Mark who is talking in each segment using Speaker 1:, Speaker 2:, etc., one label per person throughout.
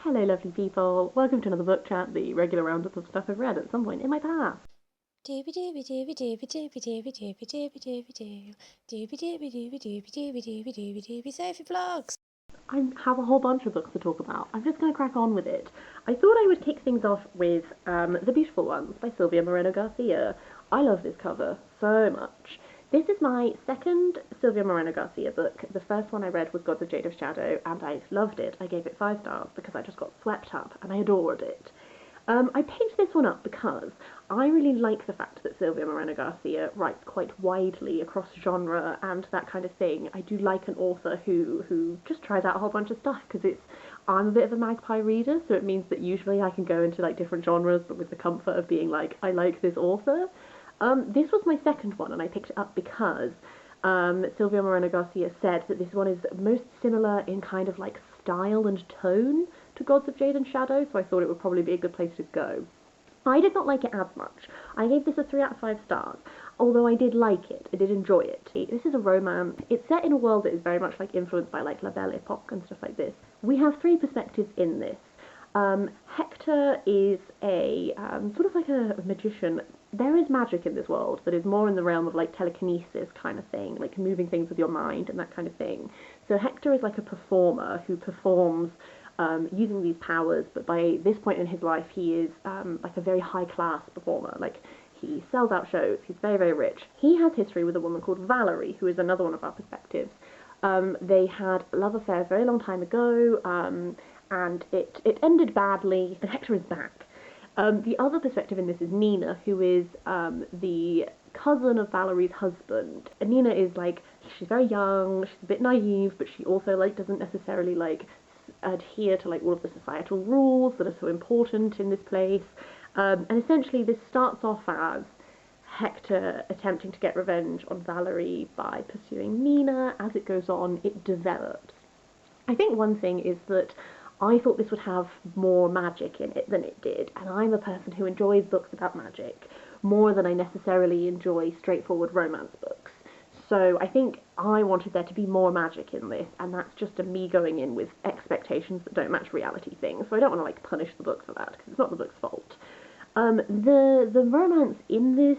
Speaker 1: Hello lovely people, welcome to another book chat, the regular roundup of stuff I've read at some point in my past.
Speaker 2: Sophie Vlogs.
Speaker 1: I have a whole bunch of books to talk about. I'm just going to crack on with it. I thought I would kick things off with The Beautiful Ones by Silvia Moreno Garcia. I love this cover so much. This is my second Silvia Moreno Garcia book. The first one I read was Gods of Jade of Shadow, and I loved it. I gave it 5 stars because I just got swept up and I adored it. I picked this one up because I really like the fact that Silvia Moreno Garcia writes quite widely across genre and that kind of thing. I do like an author who just tries out a whole bunch of stuff because I'm a bit of a magpie reader, so it means that usually I can go into like different genres, but with the comfort of being like, I like this author. This was my second one, and I picked it up because Silvia Moreno Garcia said that this one is most similar in kind of like style and tone to Gods of Jade and Shadow, so I thought it would probably be a good place to go. I did not like it as much. I gave this a 3 out of 5 stars, although I did like it. I did enjoy it. This is a romance. It's set in a world that is very much like influenced by like La Belle Epoque and stuff like this. We have 3 perspectives in this. Hector is a sort of like a magician. There is magic in this world that is more in the realm of like telekinesis kind of thing, like moving things with your mind and that kind of thing. So Hector is like a performer who performs using these powers, but by this point in his life he is like a very high class performer. Like he sells out shows, he's very, very rich. He has history with a woman called Valerie, who is another one of our perspectives. They had a love affair a very long time ago, and it ended badly, and Hector is back. The other perspective in this is Nina, who is the cousin of Valerie's husband. And Nina is like, she's very young, she's a bit naive, but she also like doesn't necessarily like adhere to like all of the societal rules that are so important in this place. And essentially this starts off as Hector attempting to get revenge on Valerie by pursuing Nina. As it goes on, it develops. I think one thing is that I thought this would have more magic in it than it did, and I'm a person who enjoys books about magic more than I necessarily enjoy straightforward romance books. So I think I wanted there to be more magic in this, and that's just a me going in with expectations that don't match reality things. So I don't want to like punish the book for that because it's not the book's fault. The romance in this,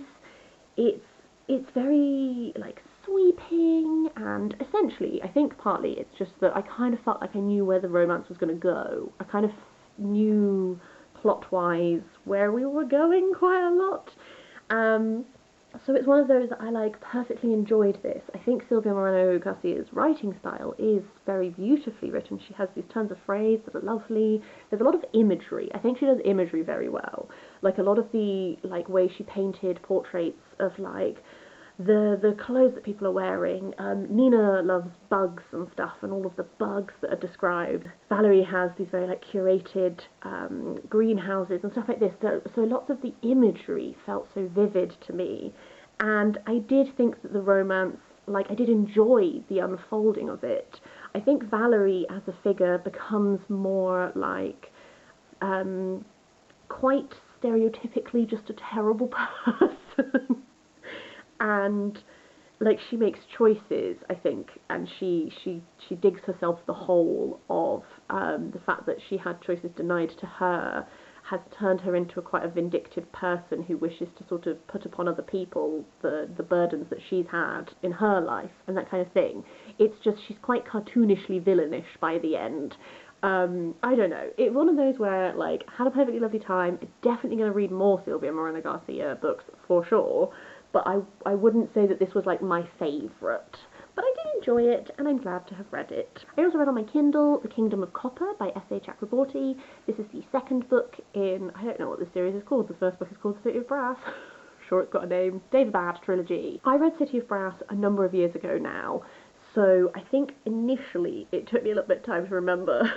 Speaker 1: it's very like sweeping, and essentially I think partly it's just that I kind of felt like I knew where the romance was going to go. I kind of knew plot-wise where we were going quite a lot. So it's one of those that I like perfectly enjoyed this. I think Silvia Moreno Garcia's writing style is very beautifully written. She has these turns of phrase that are lovely. There's a lot of imagery. I think she does imagery very well. Like a lot of the like way she painted portraits of like the clothes that people are wearing. Nina loves bugs and stuff, and all of the bugs that are described. Valerie has these very like curated greenhouses and stuff like this. So lots of the imagery felt so vivid to me, and I did think that the romance, like I did enjoy the unfolding of it. I think Valerie as a figure becomes more like quite stereotypically just a terrible person. And like she makes choices, I think, and she digs herself the hole of the fact that she had choices denied to her has turned her into quite a vindictive person who wishes to sort of put upon other people the burdens that she's had in her life and that kind of thing. It's just she's quite cartoonishly villainish by the end. I don't know. It's one of those where, like, had a perfectly lovely time. Definitely going to read more Silvia Moreno Garcia books for sure, but I wouldn't say that this was like my favourite. But I did enjoy it, and I'm glad to have read it. I also read on my Kindle The Kingdom of Copper by S.A. Chakraborty. This is the second book in, I don't know what this series is called. The first book is called The City of Brass. Sure, it's got a name. David Bad trilogy. I read City of Brass a number of years ago now, so I think initially it took me a little bit of time to remember.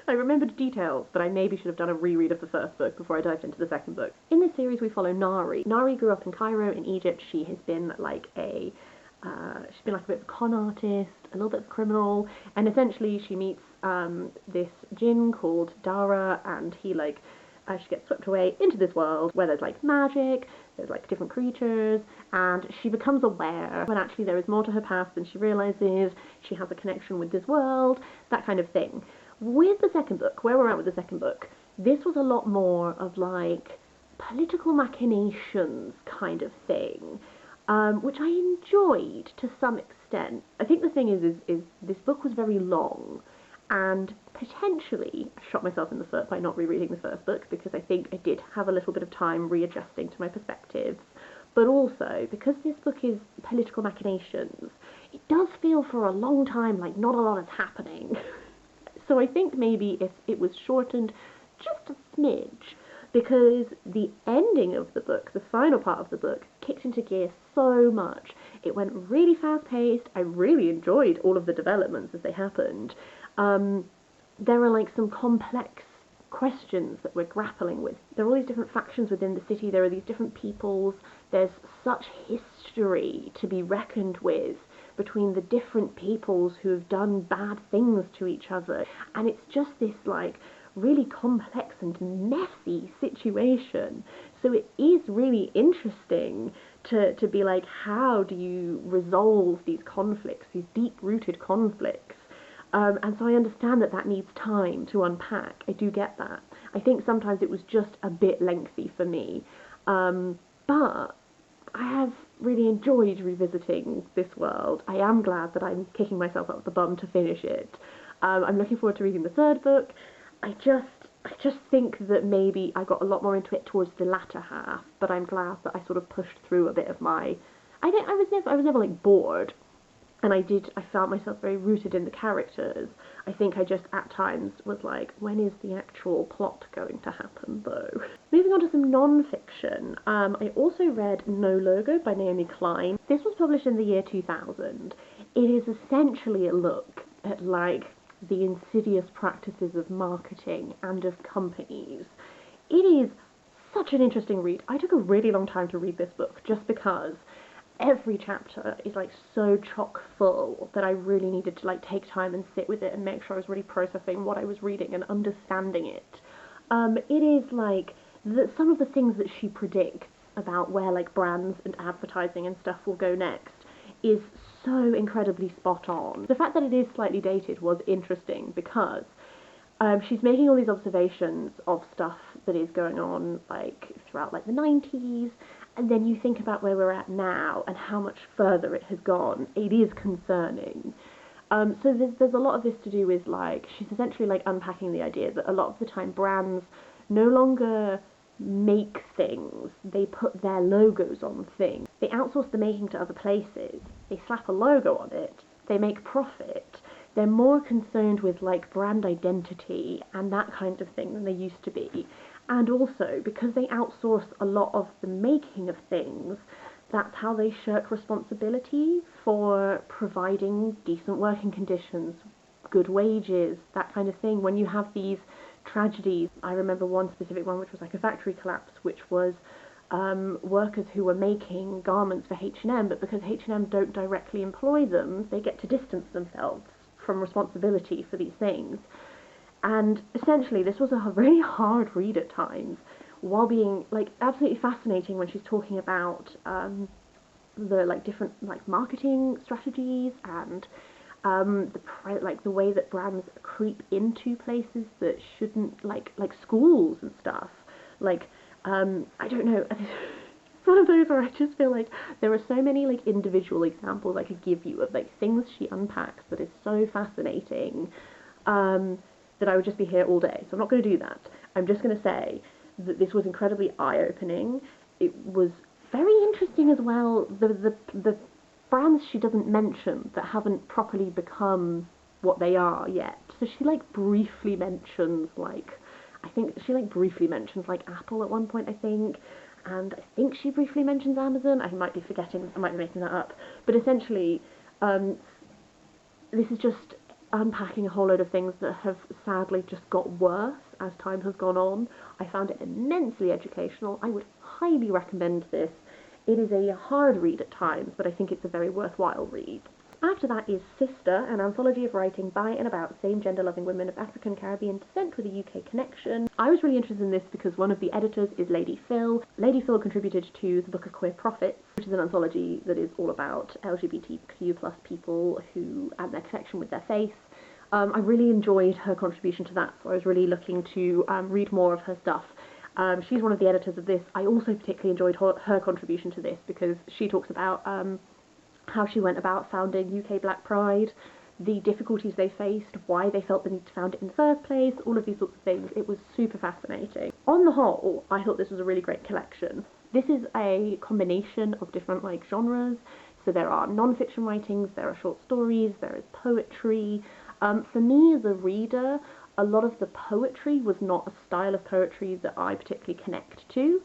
Speaker 1: I remembered details, but I maybe should have done a reread of the first book before I dived into the second book. In this series we follow Nari. Nari grew up in Cairo in Egypt. She has been like she's been like a bit of a con artist, a little bit of a criminal, and essentially she meets this jinn called Dara, and he like she gets swept away into this world where there's like magic, there's like different creatures, and she becomes aware when actually there is more to her past than she realizes. She has a connection with this world, that kind of thing. With the second book, where we're at with the second book, this was a lot more of like political machinations kind of thing, which I enjoyed to some extent. I think the thing is this book was very long, and potentially I shot myself in the foot by not rereading the first book, because I think I did have a little bit of time readjusting to my perspectives. But also, because this book is political machinations, it does feel for a long time like not a lot is happening. So I think maybe if it was shortened just a smidge, because the ending of the book, the final part of the book, kicked into gear so much. It went really fast-paced. I really enjoyed all of the developments as they happened. There are like some complex questions that we're grappling with. There are all these different factions within the city. There are these different peoples. There's such history to be reckoned with between the different peoples who have done bad things to each other. And it's just this like really complex and messy situation. So it is really interesting to be like, how do you resolve these conflicts, these deep-rooted conflicts? And so I understand that needs time to unpack. I do get that. I think sometimes it was just a bit lengthy for me. But I have really enjoyed revisiting this world. I am glad that I'm kicking myself up the bum to finish it. I'm looking forward to reading the third book. I just think that maybe I got a lot more into it towards the latter half, but I'm glad that I sort of pushed through a bit of my... I was never like bored, and I found myself very rooted in the characters. I think I just at times was like, when is the actual plot going to happen though? Moving on to some non-fiction, I also read No Logo by Naomi Klein. This was published in the year 2000. It is essentially a look at like the insidious practices of marketing and of companies. It is such an interesting read. I took a really long time to read this book just because every chapter is like so chock full that I really needed to like take time and sit with it and make sure I was really processing what I was reading and understanding it. It is like some of the things that she predicts about where like brands and advertising and stuff will go next is so incredibly spot on. The fact that it is slightly dated was interesting because she's making all these observations of stuff that is going on like throughout like the 90s, and then you think about where we're at now and how much further it has gone. It is concerning. So there's a lot of this to do with like, she's essentially like unpacking the idea that a lot of the time brands no longer make things, they put their logos on things. They outsource the making to other places, they slap a logo on it, they make profit. They're more concerned with like brand identity and that kind of thing than they used to be. And also, because they outsource a lot of the making of things, that's how they shirk responsibility for providing decent working conditions, good wages, that kind of thing. When you have these tragedies, I remember one specific one which was like a factory collapse, which was workers who were making garments for H&M, but because H&M don't directly employ them, they get to distance themselves from responsibility for these things. And essentially this was a really hard read at times, while being like absolutely fascinating when she's talking about the like different like marketing strategies and the way that brands creep into places that shouldn't, like schools and stuff. Like I don't know. It's one of those where I just feel like there are so many like individual examples I could give you of like things she unpacks that is so fascinating that I would just be here all day. So I'm not going to do that. I'm just going to say that this was incredibly eye-opening. It was very interesting as well. The brands she doesn't mention that haven't properly become what they are yet. So she like briefly mentions like, I think she like briefly mentions like Apple at one point, I think. And I think she briefly mentions Amazon. I might be forgetting, I might be making that up. But essentially, this is just unpacking a whole load of things that have sadly just got worse as time has gone on. I found it immensely educational. I would highly recommend this. It is a hard read at times, but I think it's a very worthwhile read. After that is Sista, an anthology of writing by and about same-gender loving women of African Caribbean descent with a UK connection. I was really interested in this because one of the editors is Lady Phyll. Lady Phyll contributed to the book of Queer Prophets, which is an anthology that is all about LGBTQ plus people who and their connection with their faith. I really enjoyed her contribution to that, so I was really looking to read more of her stuff. She's one of the editors of this. I also particularly enjoyed her contribution to this because she talks about how she went about founding UK Black Pride, the difficulties they faced, why they felt the need to found it in the first place, all of these sorts of things. It was super fascinating. On the whole, I thought this was a really great collection. This is a combination of different genres. So there are non-fiction writings, there are short stories, there is poetry. For me as a reader, a lot of the poetry was not a style of poetry that I particularly connect to.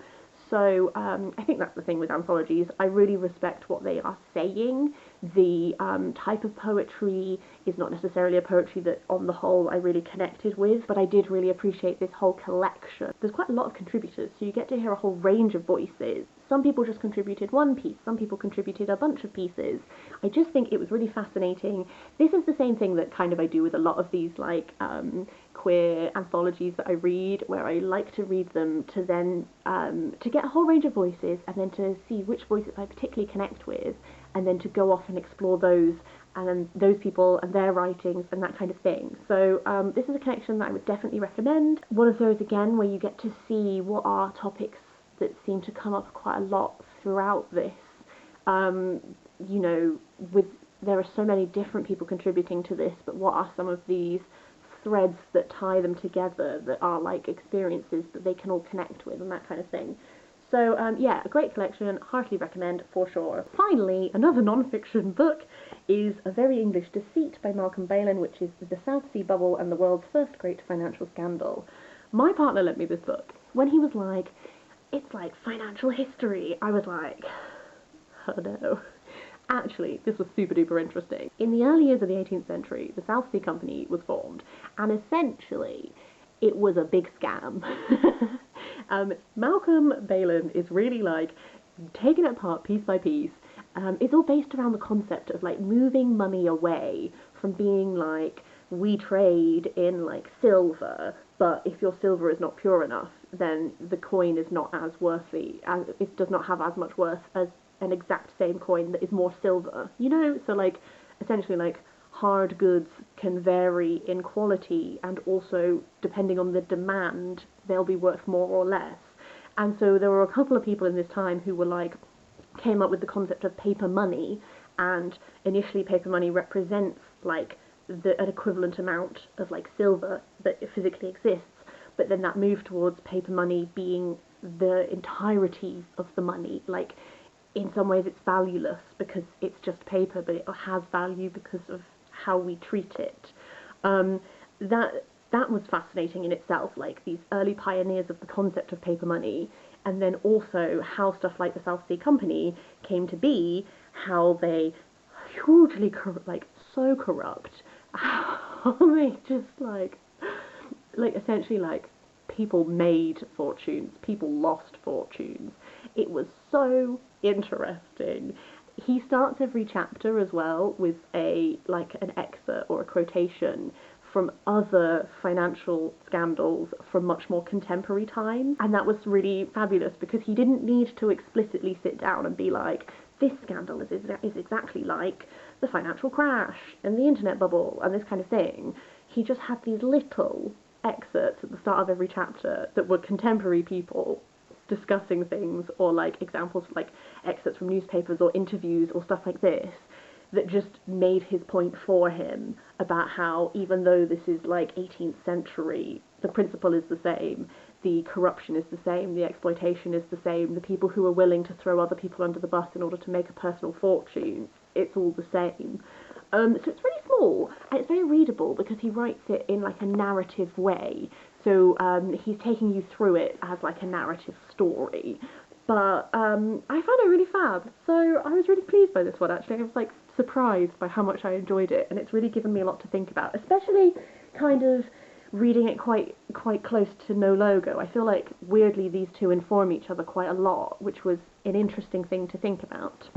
Speaker 1: So I think that's the thing with anthologies. I really respect what they are saying. The type of poetry is not necessarily a poetry that, on the whole, I really connected with, but I did really appreciate this whole collection. There's quite a lot of contributors, so you get to hear a whole range of voices. Some people just contributed one piece, some people contributed a bunch of pieces. I just think it was really fascinating. This is the same thing that kind of I do with a lot of these queer anthologies that I read, where I like to read them to then to get a whole range of voices, and then to see which voices I particularly connect with, and then to go off and explore those and those people and their writings and that kind of thing. So this is a collection that I would definitely recommend. One of those, again, where you get to see what are topics that seem to come up quite a lot throughout this. You know, there are so many different people contributing to this, but what are some of these threads that tie them together that are experiences that they can all connect with and that kind of thing. So yeah, a great collection, heartily recommend for sure. Finally, another non-fiction book is A Very English Deceit by Malcolm Balen, which is The South Sea Bubble and the World's First Great Financial Scandal. My partner lent me this book. When he was like, it's like financial history, I was like, oh no. Actually, this was super duper interesting. In the early years of the 18th century, the South Sea Company was formed, and essentially it was a big scam. Malcolm Balen is really taking it apart piece by piece. It's all based around the concept of moving money away from being we trade in silver, but if your silver is not pure enough, then the coin is not as worthy, and it does not have as much worth as an exact same coin that is more silver, you know? So essentially hard goods can vary in quality, and also depending on the demand they'll be worth more or less. And so there were a couple of people in this time who were came up with the concept of paper money, and initially paper money represents an equivalent amount of silver that physically exists, but then that moved towards paper money being the entirety of the money. In some ways it's valueless because it's just paper, but it has value because of how we treat it. That was fascinating in itself, these early pioneers of the concept of paper money, and then also how stuff like the South Sea Company came to be, how they hugely so corrupt, how they just essentially people made fortunes, people lost fortunes. It was so interesting. He starts every chapter as well with an excerpt or a quotation from other financial scandals from much more contemporary times, and that was really fabulous because he didn't need to explicitly sit down and be this scandal is exactly like the financial crash and the internet bubble and this kind of thing. He just had these little excerpts at the start of every chapter that were contemporary people discussing things, or examples excerpts from newspapers or interviews or stuff like this, that just made his point for him about how, even though this is 18th century, the principle is the same, the corruption is the same, the exploitation is the same, the people who are willing to throw other people under the bus in order to make a personal fortune, it's all the same. So it's really small, and it's very readable because he writes it in a narrative way. So he's taking you through it as a narrative story. But I found it really fab. So I was really pleased by this one, actually. I was surprised by how much I enjoyed it, and it's really given me a lot to think about, especially kind of reading it quite close to No Logo. I feel weirdly these two inform each other quite a lot, which was an interesting thing to think about.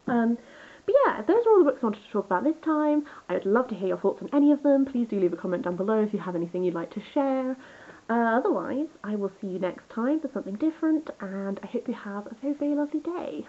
Speaker 1: But yeah, those are all the books I wanted to talk about this time. I would love to hear your thoughts on any of them. Please do leave a comment down below if you have anything you'd like to share. Otherwise, I will see you next time for something different, and I hope you have a very, very lovely day.